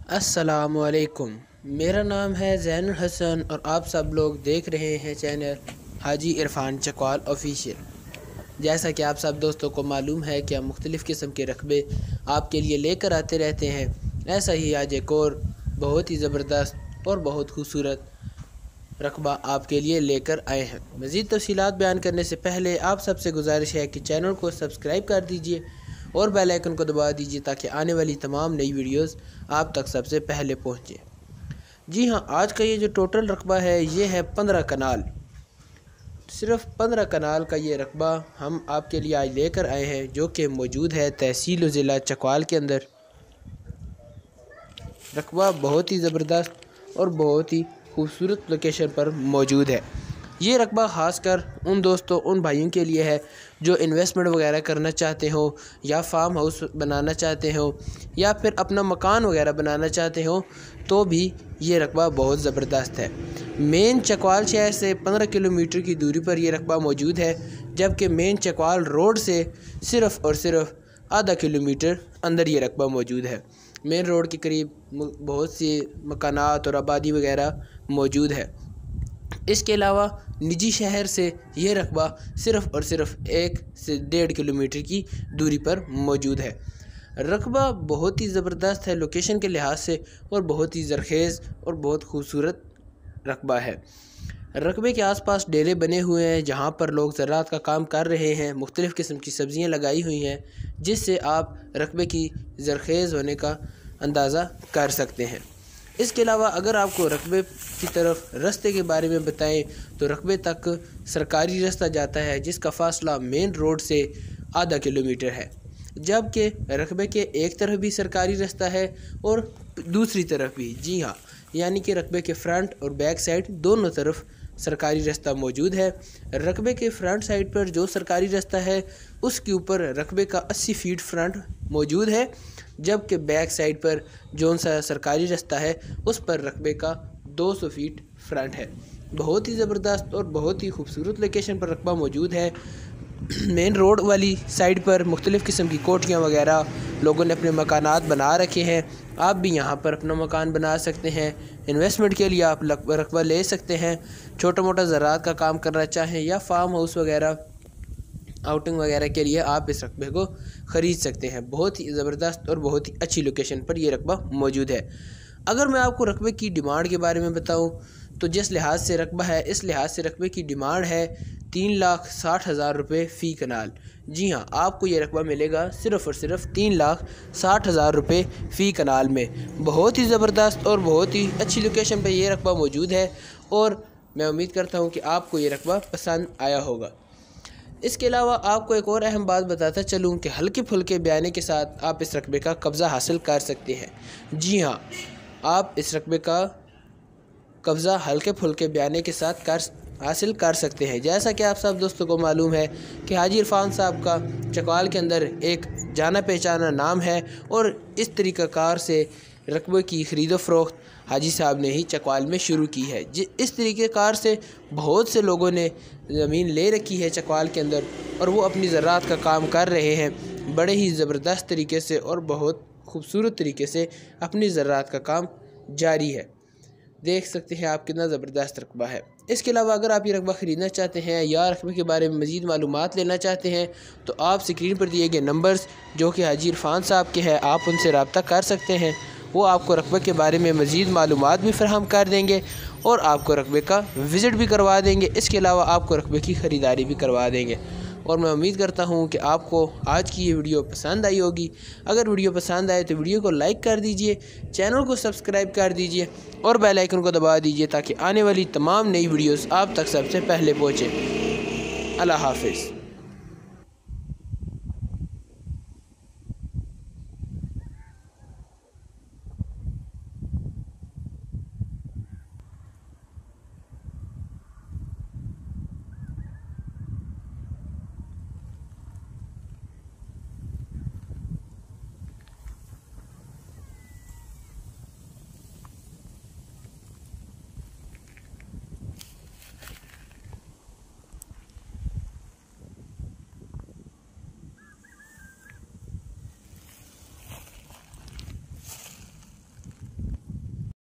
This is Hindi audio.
अस्सलामुअलैकुम। मेरा नाम है ज़ैनुल हसन और आप सब लोग देख रहे हैं चैनल हाजी इरफान चकवाल ऑफिशियल। जैसा कि आप सब दोस्तों को मालूम है कि हम मुख्तलिफ़ किस्म के रकबे आपके लिए लेकर आते रहते हैं, ऐसा ही आज एक और बहुत ही ज़बरदस्त और बहुत खूबसूरत रकबा आपके लिए लेकर आए हैं। मज़ीद तफ़सीलात बयान करने से पहले आप सबसे गुजारिश है कि चैनल को सब्सक्राइब कर दीजिए और बेल आइकन को दबा दीजिए ताकि आने वाली तमाम नई वीडियोस आप तक सबसे पहले पहुंचे। जी हाँ, आज का ये जो टोटल रकबा है ये है 15 कनाल। सिर्फ 15 कनाल का ये रकबा हम आपके लिए आज लेकर आए हैं, जो कि मौजूद है तहसील और ज़िला चकवाल के अंदर। रकबा बहुत ही ज़बरदस्त और बहुत ही खूबसूरत लोकेशन पर मौजूद है। ये रकबा ख़ासकर उन दोस्तों उन भाइयों के लिए है जो इन्वेस्टमेंट वगैरह करना चाहते हो या फार्म हाउस बनाना चाहते हो या फिर अपना मकान वगैरह बनाना चाहते हो, तो भी ये रकबा बहुत ज़बरदस्त है। मेन चकवाल शहर से 15 किलोमीटर की दूरी पर यह रकबा मौजूद है, जबकि मेन चकवाल रोड से सिर्फ़ और सिर्फ आधा किलोमीटर अंदर ये रकबा मौजूद है। मेन रोड के करीब बहुत सी मकानात और आबादी वगैरह मौजूद है। इसके अलावा निजी शहर से यह रकबा सिर्फ़ और सिर्फ 1 से 1.5 किलोमीटर की दूरी पर मौजूद है। रकबा बहुत ही ज़बरदस्त है लोकेशन के लिहाज से और बहुत ही ज़रखेज़ और बहुत खूबसूरत रकबा है। रकबे के आसपास डेरे बने हुए हैं जहां पर लोग ज़राअत का काम कर रहे हैं। मुख्तलिफ़ किस्म की सब्ज़ियां लगाई हुई हैं, जिससे आप रकबे की ज़रखेज़ होने का अंदाज़ा कर सकते हैं। इसके अलावा अगर आपको रकबे की तरफ रास्ते के बारे में बताएं तो रकबे तक सरकारी रास्ता जाता है, जिसका फ़ासला मेन रोड से आधा किलोमीटर है, जबकि रकबे के एक तरफ भी सरकारी रास्ता है और दूसरी तरफ भी। जी हाँ, यानी कि रकबे के फ्रंट और बैक साइड दोनों तरफ सरकारी रास्ता मौजूद है। रकबे के फ्रंट साइड पर जो सरकारी रास्ता है उसके ऊपर रकबे का 80 फीट फ्रंट मौजूद है, जबकि बैक साइड पर जो सा सरकारी रास्ता है उस पर रकबे का 200 फीट फ्रंट है। बहुत ही ज़बरदस्त और बहुत ही खूबसूरत लोकेशन पर रकबा मौजूद है। मेन रोड वाली साइड पर मुख्तलिफ़ किस्म की कोठियाँ वगैरह लोगों ने अपने मकानात बना रखे हैं। आप भी यहाँ पर अपना मकान बना सकते हैं। इन्वेस्टमेंट के लिए आप रकबा ले सकते हैं। छोटा मोटा ज़राअत का काम करना चाहें या फार्म हाउस वगैरह आउटिंग वगैरह के लिए आप इस रकबे को ख़रीद सकते हैं। बहुत ही ज़बरदस्त और बहुत ही अच्छी लोकेशन पर यह रकबा मौजूद है। अगर मैं आपको रकबे की डिमांड के बारे में बताऊं तो जिस लिहाज से रकबा है इस लिहाज से रकबे की डिमांड है 3,60,000 रुपये फ़ी कनाल। जी हाँ, आपको ये रकबा मिलेगा सिर्फ़ और सिर्फ 3,60,000 रुपये फ़ी कनाल में। बहुत ही ज़बरदस्त और बहुत ही अच्छी लोकेशन पर यह रकबा मौजूद है और मैं उम्मीद करता हूँ कि आपको ये रकबा पसंद आया होगा। इसके अलावा आपको एक और अहम बात बताता चलूँ कि हल्के फुल्के बयाने के साथ आप इस रकबे का कब्ज़ा हासिल कर सकते हैं। जी हाँ, आप इस रकबे का कब्ज़ा हल्के फुल्के बयाने के साथ हासिल कर सकते हैं। जैसा कि आप सब दोस्तों को मालूम है कि हाजी इरफान साहब का चकवाल के अंदर एक जाना पहचाना नाम है और इस तरीक़ाकार से रकबे की ख़रीदो फ़रोख्त हाजी साहब ने ही चकवाल में शुरू की है। इस तरीक़ेकार से बहुत से लोगों ने ज़मीन ले रखी है चकवाल के अंदर और वो अपनी ज़राअत का काम कर रहे हैं बड़े ही ज़बरदस्त तरीके से और बहुत खूबसूरत तरीके से अपनी ज़राअत का काम जारी है। देख सकते हैं आप कितना ज़बरदस्त रकबा है। इसके अलावा अगर आप ये रकबा ख़रीदना चाहते हैं या रकबे के बारे में मज़ीद मालूमात लेना चाहते हैं तो आप स्क्रीन पर दिए गए नंबर्स जो कि हाजी इरफान साहब के हैं, आप उनसे रब्ता कर सकते हैं। वो आपको रकबे के बारे में मज़ीद मालूमात भी फ़राहम कर देंगे और आपको रकबे का विज़िट भी करवा देंगे। इसके अलावा आपको रकबे की ख़रीदारी भी करवा देंगे और मैं उम्मीद करता हूँ कि आपको आज की ये वीडियो पसंद आई होगी। अगर वीडियो पसंद आए तो वीडियो को लाइक कर दीजिए, चैनल को सब्सक्राइब कर दीजिए और बेल आइकन को दबा दीजिए ताकि आने वाली तमाम नई वीडियोस आप तक सबसे पहले पहुँचे। अल्लाह हाफ़िज़।